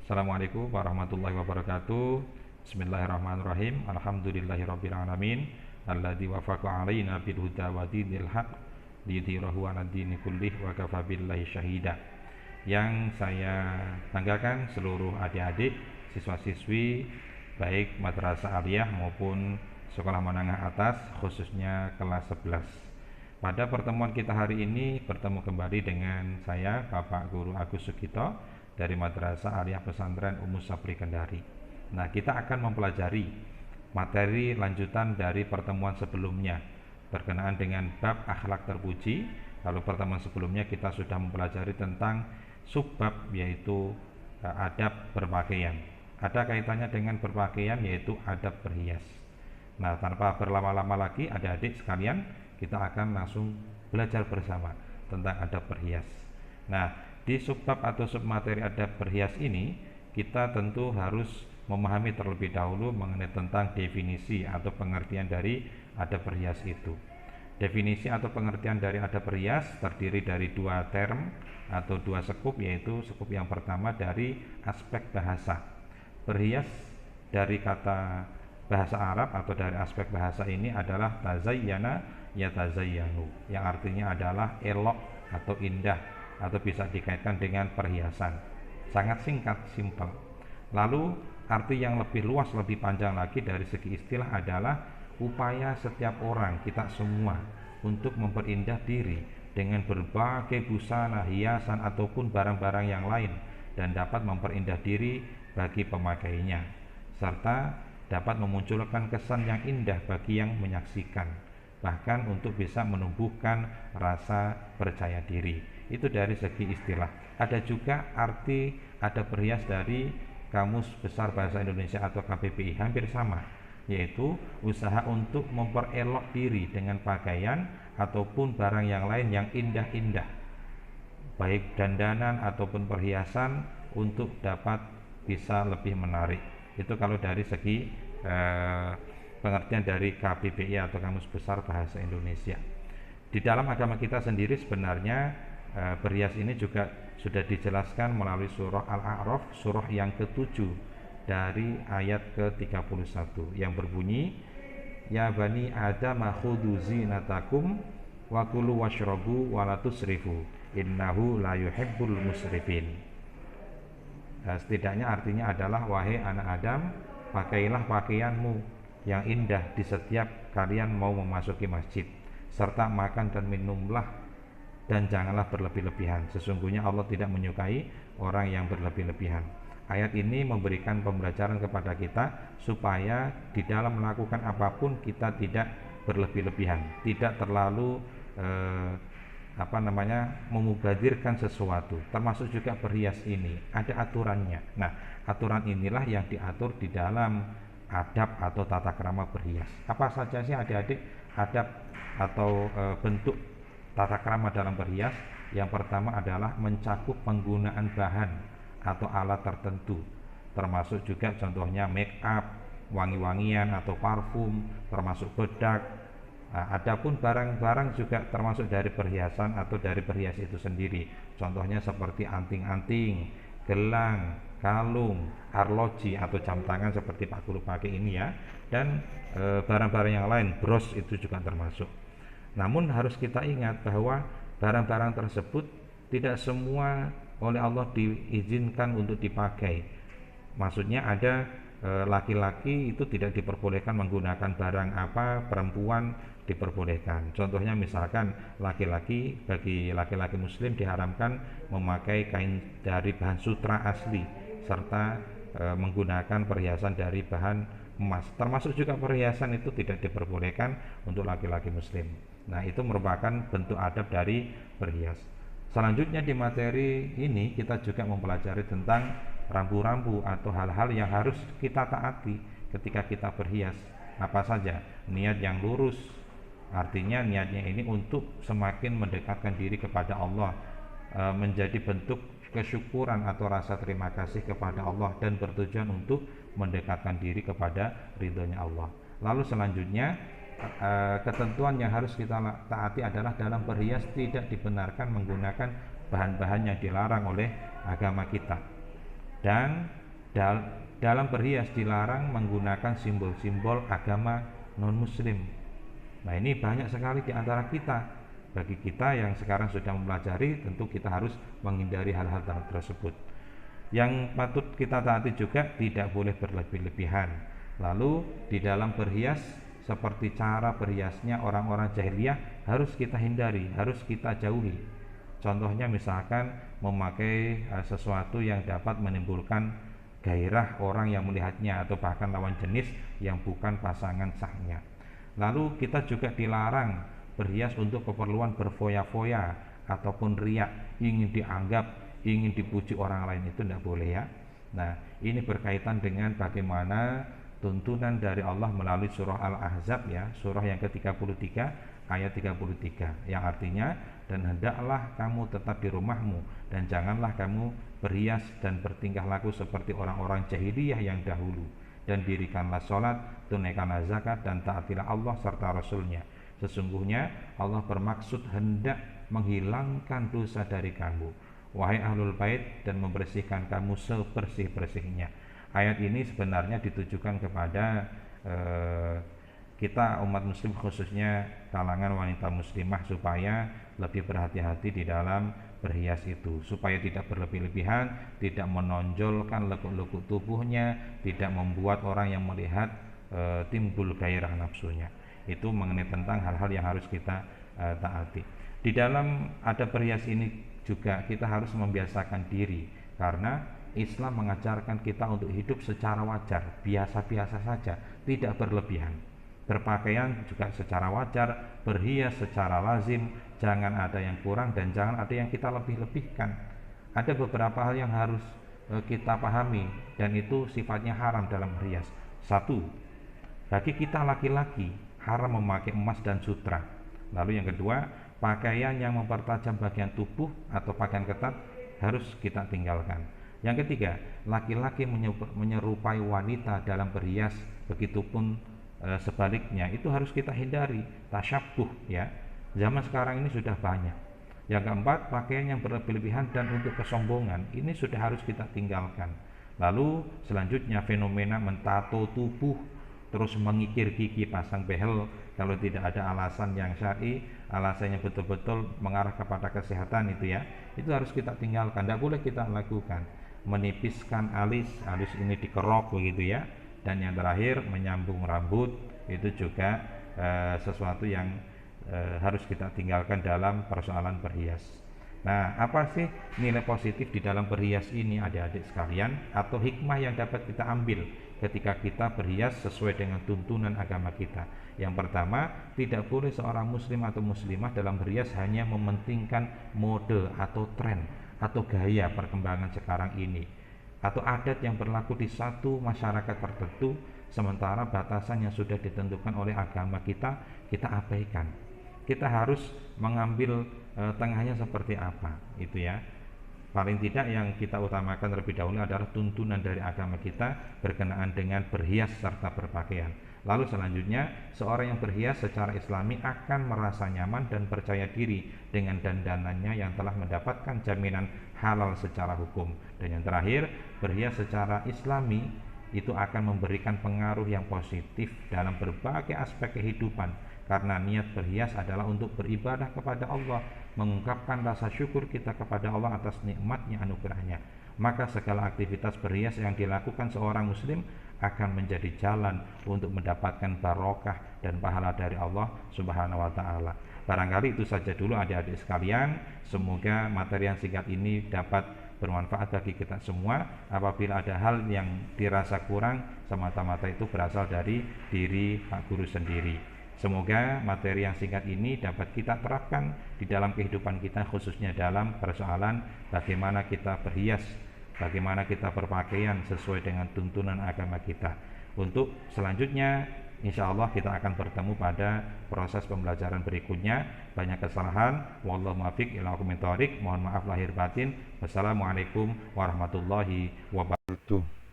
Assalamualaikum warahmatullahi wabarakatuh. Bismillahirrahmanirrahim. Alhamdulillahirabbil alamin. Alladzi wafaqa alaina bil huda wa dinil haq liyudhhirahu 'ala dini kullih wa kafa billahi syahida. Yang saya banggakan seluruh adik-adik, siswa-siswi baik madrasah aliyah maupun sekolah menengah atas, khususnya kelas 11. Pada pertemuan kita hari ini bertemu kembali dengan saya Bapak Guru Agus Sugito dari Madrasah Aliyah Pesantren Ummu Sabri Kendari. Nah, kita akan mempelajari materi lanjutan dari pertemuan sebelumnya berkenaan dengan bab akhlak terpuji. Lalu pertemuan sebelumnya kita sudah mempelajari tentang subbab, yaitu adab berpakaian. Ada kaitannya dengan berpakaian, yaitu adab berhias. Nah, tanpa berlama-lama lagi adik-adik sekalian, kita akan langsung belajar bersama tentang adab berhias. Nah, di subbab atau submateri adab berhias ini, kita tentu harus memahami terlebih dahulu mengenai tentang definisi atau pengertian dari adab berhias itu. Definisi atau pengertian dari adab berhias terdiri dari dua term atau dua sekup, yaitu sekup yang pertama dari aspek bahasa. Berhias dari kata bahasa Arab atau dari aspek bahasa ini adalah tazayyana yatazayyanu, yang artinya adalah elok atau indah, atau bisa dikaitkan dengan perhiasan. Sangat singkat, simpel. Lalu arti yang lebih luas, lebih panjang lagi dari segi istilah adalah upaya setiap orang, kita semua, untuk memperindah diri dengan berbagai busana, hiasan ataupun barang-barang yang lain, dan dapat memperindah diri bagi pemakainya, serta dapat memunculkan kesan yang indah bagi yang menyaksikan, bahkan untuk bisa menumbuhkan rasa percaya diri. Itu dari segi istilah. Ada juga arti adab berhias dari Kamus Besar Bahasa Indonesia atau KBBI, hampir sama, yaitu usaha untuk memperelok diri dengan pakaian ataupun barang yang lain yang indah-indah, baik dandanan ataupun perhiasan, untuk dapat bisa lebih menarik. Itu kalau dari segi pengertian dari KBBI atau Kamus Besar Bahasa Indonesia. Di dalam agama kita sendiri sebenarnya berhias ini juga sudah dijelaskan melalui surah Al-A'raf, surah yang ke-7 dari ayat ke-31 yang berbunyi, ya bani Adam khudhu zinatakum wa kulu washrabu wa la tusrifu innahu la yuhibbul musrifin. Setidaknya artinya adalah, wahai anak Adam, pakailah pakaianmu yang indah di setiap kalian mau memasuki masjid, serta makan dan minumlah, dan janganlah berlebih-lebihan. Sesungguhnya Allah tidak menyukai orang yang berlebih-lebihan. Ayat ini memberikan pembelajaran kepada kita supaya di dalam melakukan apapun kita tidak berlebih-lebihan, tidak terlalu memubadirkan sesuatu. Termasuk juga berhias ini ada aturannya. Nah, aturan inilah yang diatur di dalam adab atau tata krama berhias. Apa saja sih adik-adik adab atau bentuk tata krama dalam berhias? Yang pertama adalah mencakup penggunaan bahan atau alat tertentu, termasuk juga contohnya make up, wangi-wangian atau parfum, termasuk bedak. Adapun barang-barang juga termasuk dari perhiasan atau dari berhias itu sendiri. Contohnya seperti anting-anting, gelang, kalung, arloji atau jam tangan seperti Pak Guru pakai ini ya, dan barang-barang yang lain, bros itu juga termasuk. Namun harus kita ingat bahwa barang-barang tersebut tidak semua oleh Allah diizinkan untuk dipakai. Maksudnya ada laki-laki itu tidak diperbolehkan menggunakan barang apa, perempuan diperbolehkan. Contohnya misalkan laki-laki, bagi laki-laki muslim diharamkan memakai kain dari bahan sutra asli, serta menggunakan perhiasan dari bahan emas. Termasuk juga perhiasan itu tidak diperbolehkan untuk laki-laki muslim. Nah, itu merupakan bentuk adab dari berhias. Selanjutnya di materi ini kita juga mempelajari tentang rambu-rambu atau hal-hal yang harus kita taati ketika kita berhias. Apa saja? Niat yang lurus, artinya niatnya ini untuk semakin mendekatkan diri kepada Allah, menjadi bentuk kesyukuran atau rasa terima kasih kepada Allah, dan bertujuan untuk mendekatkan diri kepada ridhonya Allah. Lalu selanjutnya ketentuan yang harus kita taati adalah dalam berhias tidak dibenarkan menggunakan bahan-bahan yang dilarang oleh agama kita. Dan dalam berhias dilarang menggunakan simbol-simbol agama non-muslim. Nah, ini banyak sekali di antara kita. Bagi kita yang sekarang sudah mempelajari, tentu kita harus menghindari hal-hal tersebut. Yang patut kita taati juga, tidak boleh berlebih-lebihan. Lalu di dalam berhias, seperti cara berhiasnya orang-orang jahiliyah, harus kita hindari, harus kita jauhi. Contohnya misalkan memakai sesuatu yang dapat menimbulkan gairah orang yang melihatnya, atau bahkan lawan jenis yang bukan pasangan sahnya. Lalu kita juga dilarang berhias untuk keperluan berfoya-foya ataupun riak, ingin dianggap, ingin dipuji orang lain, itu tidak boleh ya. Nah, ini berkaitan dengan bagaimana tuntunan dari Allah melalui surah Al-Ahzab ya, surah yang ke-33 ayat 33, yang artinya, dan hendaklah kamu tetap di rumahmu dan janganlah kamu berhias dan bertingkah laku seperti orang-orang jahiliyah yang dahulu, dan dirikanlah sholat, tunaikanlah zakat, dan taatilah Allah serta Rasulnya. Sesungguhnya Allah bermaksud hendak menghilangkan dosa dari kamu, wahai ahlul bait, dan membersihkan kamu sebersih-bersihnya. Ayat ini sebenarnya ditujukan kepada kita umat muslim, khususnya kalangan wanita muslimah, supaya lebih berhati-hati di dalam berhias itu, supaya tidak berlebih-lebihan, tidak menonjolkan lekuk-lekuk tubuhnya, tidak membuat orang yang melihat timbul gairah nafsunya. Itu mengenai tentang hal-hal yang harus kita taati. Di dalam ada berhias ini juga kita harus membiasakan diri, karena Islam mengajarkan kita untuk hidup secara wajar, biasa-biasa saja, tidak berlebihan. Berpakaian juga secara wajar, berhias secara lazim, jangan ada yang kurang dan jangan ada yang kita lebih-lebihkan. Ada beberapa hal yang harus kita pahami, dan itu sifatnya haram dalam berhias. Satu, bagi kita laki-laki haram memakai emas dan sutra. Lalu yang kedua, pakaian yang mempertajam bagian tubuh atau pakaian ketat harus kita tinggalkan. Yang ketiga, laki-laki menyerupai wanita dalam berhias, begitupun sebaliknya, itu harus kita hindari, tasyabbuh ya. Zaman sekarang ini sudah banyak. Yang keempat, pakaian yang berlebih-lebihan dan untuk kesombongan, ini sudah harus kita tinggalkan. Lalu selanjutnya, fenomena mentato tubuh, terus mengikir gigi, pasang behel kalau tidak ada alasan yang syar'i, alasan yang betul-betul mengarah kepada kesehatan, itu ya, itu harus kita tinggalkan, tidak boleh kita lakukan. Menipiskan alis ini dikerok begitu ya. Dan yang terakhir, menyambung rambut, itu juga sesuatu yang harus kita tinggalkan dalam persoalan berhias. Nah, apa sih nilai positif di dalam berhias ini, adik-adik sekalian, atau hikmah yang dapat kita ambil ketika kita berhias sesuai dengan tuntunan agama kita? Yang pertama, tidak boleh seorang muslim atau muslimah dalam berhias hanya mementingkan mode atau tren atau gaya perkembangan sekarang ini, atau adat yang berlaku di satu masyarakat tertentu, sementara batasan yang sudah ditentukan oleh agama kita abaikan. Kita harus mengambil tengahnya seperti apa, itu ya. Paling tidak yang kita utamakan terlebih dahulu adalah tuntunan dari agama kita berkenaan dengan berhias serta berpakaian. Lalu selanjutnya, seorang yang berhias secara islami akan merasa nyaman dan percaya diri dengan dandanannya yang telah mendapatkan jaminan halal secara hukum. Dan yang terakhir, berhias secara islami itu akan memberikan pengaruh yang positif dalam berbagai aspek kehidupan, karena niat berhias adalah untuk beribadah kepada Allah, mengungkapkan rasa syukur kita kepada Allah atas nikmatnya, anugerahnya. Maka segala aktivitas berhias yang dilakukan seorang muslim akan menjadi jalan untuk mendapatkan barokah dan pahala dari Allah Subhanahu wa ta'ala. Barangkali itu saja dulu adik-adik sekalian. Semoga materi yang singkat ini dapat bermanfaat bagi kita semua. Apabila ada hal yang dirasa kurang, semata-mata itu berasal dari diri Pak Guru sendiri. Semoga materi yang singkat ini dapat kita terapkan di dalam kehidupan kita, khususnya dalam persoalan bagaimana kita berhias, bagaimana kita berpakaian sesuai dengan tuntunan agama kita. Untuk selanjutnya, insya Allah kita akan bertemu pada proses pembelajaran berikutnya. Banyak kesalahan, wallahu muwaffiq ila aqwamit thoriq. Mohon maaf lahir batin. Wassalamualaikum warahmatullahi wabarakatuh.